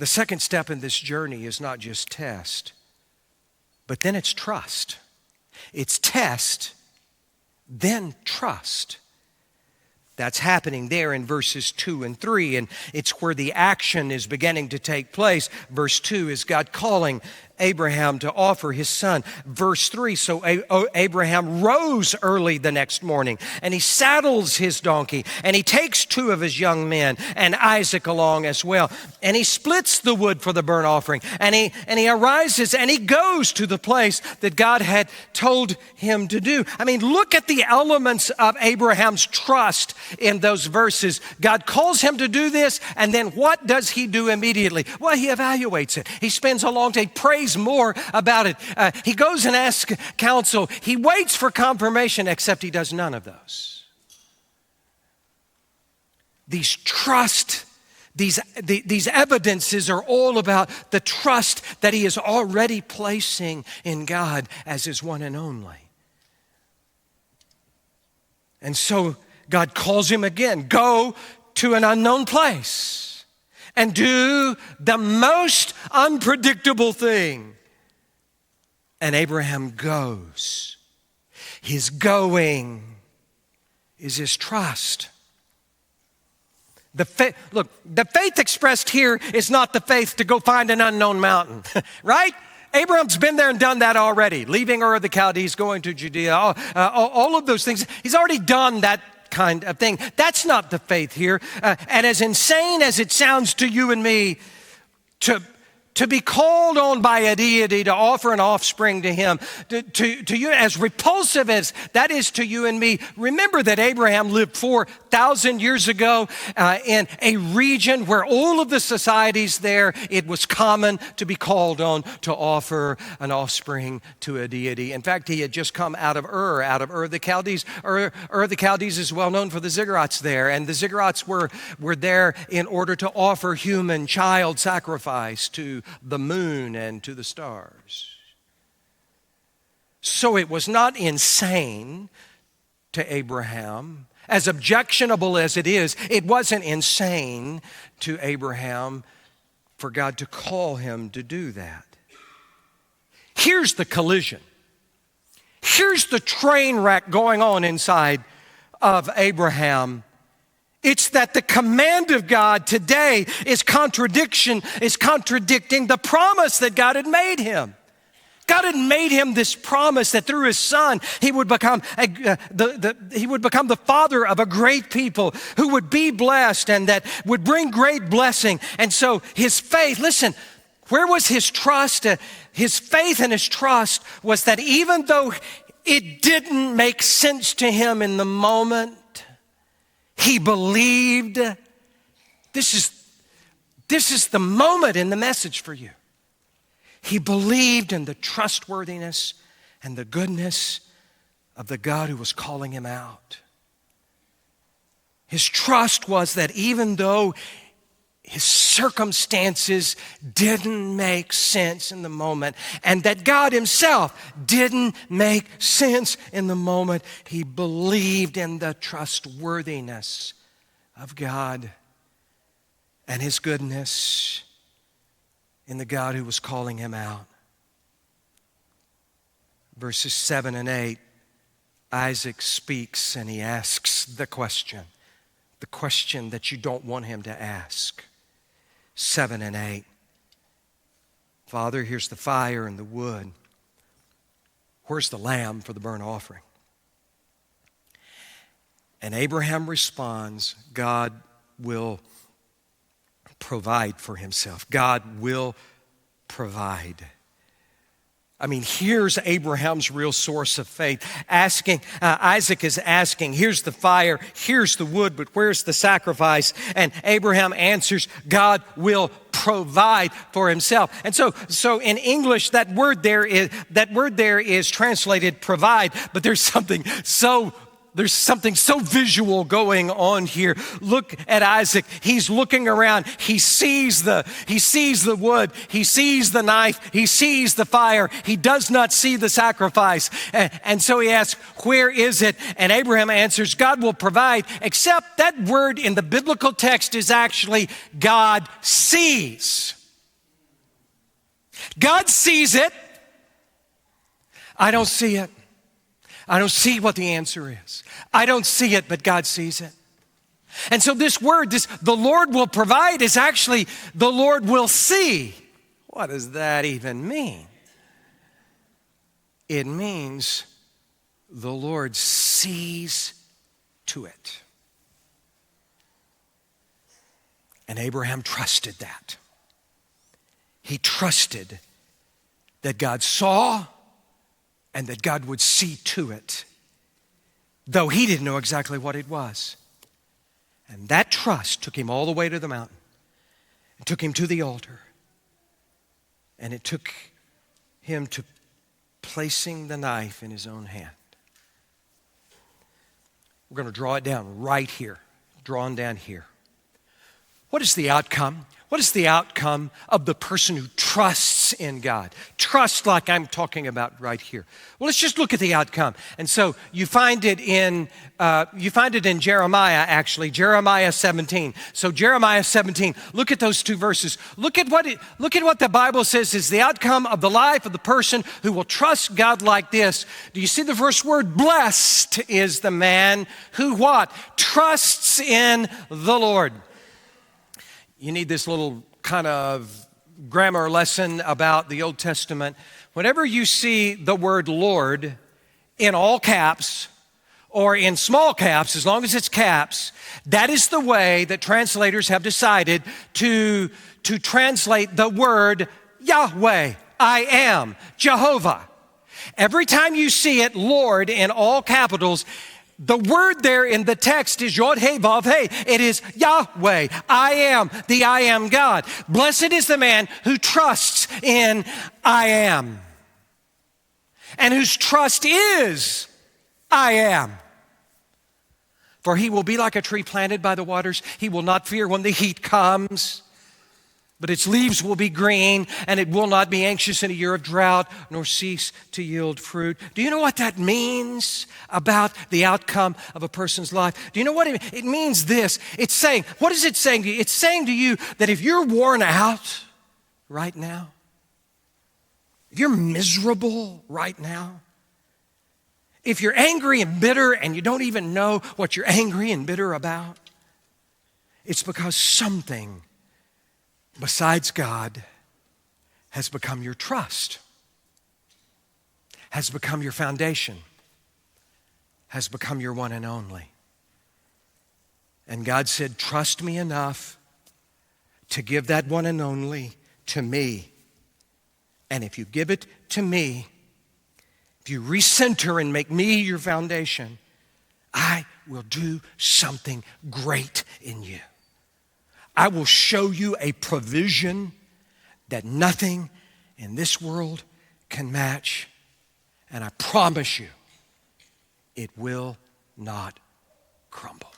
The second step in this journey is not just test, but then it's trust. It's test, then trust. That's happening there in verses 2 and 3, and it's where the action is beginning to take place. Verse 2 is God calling Abraham to offer his son. Verse 3, so Abraham rose early the next morning, and he saddles his donkey, and he takes 2 of his young men and Isaac along as well, and he splits the wood for the burnt offering, and he arises and he goes to the place that God had told him to do. I mean, look at the elements of Abraham's trust in those verses. God calls him to do this, and then what does he do immediately? Well, he evaluates it. He spends a long day, prays more about it. He goes and asks counsel. He waits for confirmation, except he does none of those. These evidences are all about the trust that he is already placing in God as his one and only. And so God calls him again, go to an unknown place and do the most unpredictable thing. And Abraham goes. His going is his trust. The faith expressed here is not the faith to go find an unknown mountain, right? Abraham's been there and done that already, leaving Ur of the Chaldees, going to Judea, all of those things. He's already done that kind of thing. That's not the faith here. And as insane as it sounds to you and me to be called on by a deity to offer an offspring to him, to you, as repulsive as that is to you and me, remember that Abraham lived 4,000 years ago in a region where all of the societies there, it was common to be called on to offer an offspring to a deity. In fact, he had just come out of Ur of the Chaldees. Ur of the Chaldees is well known for the ziggurats there, and the ziggurats were there in order to offer human child sacrifice to the moon and to the stars. So it was not insane to Abraham. As objectionable as it is, it wasn't insane to Abraham for God to call him to do that. Here's the collision. Here's the train wreck going on inside of Abraham. It's that the command of God today is contradicting the promise that God had made him. God had made him this promise that through his son, he would become the father of a great people who would be blessed and that would bring great blessing. And so his faith, listen, where was his trust? His faith and his trust was that even though it didn't make sense to him in the moment, he believed. This is the moment in the message for you. He believed in the trustworthiness and the goodness of the God who was calling him out. His trust was that even though his circumstances didn't make sense in the moment, and that God himself didn't make sense in the moment, he believed in the trustworthiness of God and his goodness in the God who was calling him out. Verses 7 and 8, Isaac speaks and he asks the question that you don't want him to ask. 7 and 8. Father, here's the fire and the wood. Where's the lamb for the burnt offering? And Abraham responds, God will provide for himself. God will provide. I mean, here's Abraham's real source of faith. Isaac is asking, here's the fire, here's the wood, but where's the sacrifice? And Abraham answers, God will provide for himself. And so in English, that word there is translated provide, but there's something so visual going on here. Look at Isaac. He's looking around. He sees the wood. He sees the knife. He sees the fire. He does not see the sacrifice. And so he asks, where is it? And Abraham answers, God will provide, except that word in the biblical text is actually God sees. God sees it. I don't see it. I don't see what the answer is. I don't see it, but God sees it. And so this word, the Lord will provide, is actually the Lord will see. What does that even mean? It means the Lord sees to it. And Abraham trusted that. He trusted that God saw and that God would see to it, though he didn't know exactly what it was. And that trust took him all the way to the mountain. It took him to the altar. And it took him to placing the knife in his own hand. We're going to draw it down right here, drawn down here. What is the outcome? What is the outcome of the person who trusts in God? Trust like I'm talking about right here. Well, let's just look at the outcome. And so you find it in Jeremiah, actually, Jeremiah 17. So Jeremiah 17, look at those two verses. Look at what the Bible says is the outcome of the life of the person who will trust God like this. Do you see the first word? Blessed is the man who what? Trusts in the Lord. You need this little kind of grammar lesson about the Old Testament. Whenever you see the word Lord in all caps or in small caps, as long as it's caps, that is the way that translators have decided to translate the word Yahweh, I am, Jehovah. Every time you see it, Lord, in all capitals, the word there in the text is Yod He Vav He. It is Yahweh. I am the I am God. Blessed is the man who trusts in I am and whose trust is I am. For he will be like a tree planted by the waters. He will not fear when the heat comes, but its leaves will be green, and it will not be anxious in a year of drought, nor cease to yield fruit. Do you know what that means about the outcome of a person's life? Do you know what it means? It means this. It's saying, what is it saying to you? It's saying to you that if you're worn out right now, if you're miserable right now, if you're angry and bitter and you don't even know what you're angry and bitter about, it's because something besides God has become your trust, has become your foundation, has become your one and only. And God said, trust me enough to give that one and only to me. And if you give it to me, if you recenter and make me your foundation, I will do something great in you. I will show you a provision that nothing in this world can match. And I promise you, it will not crumble.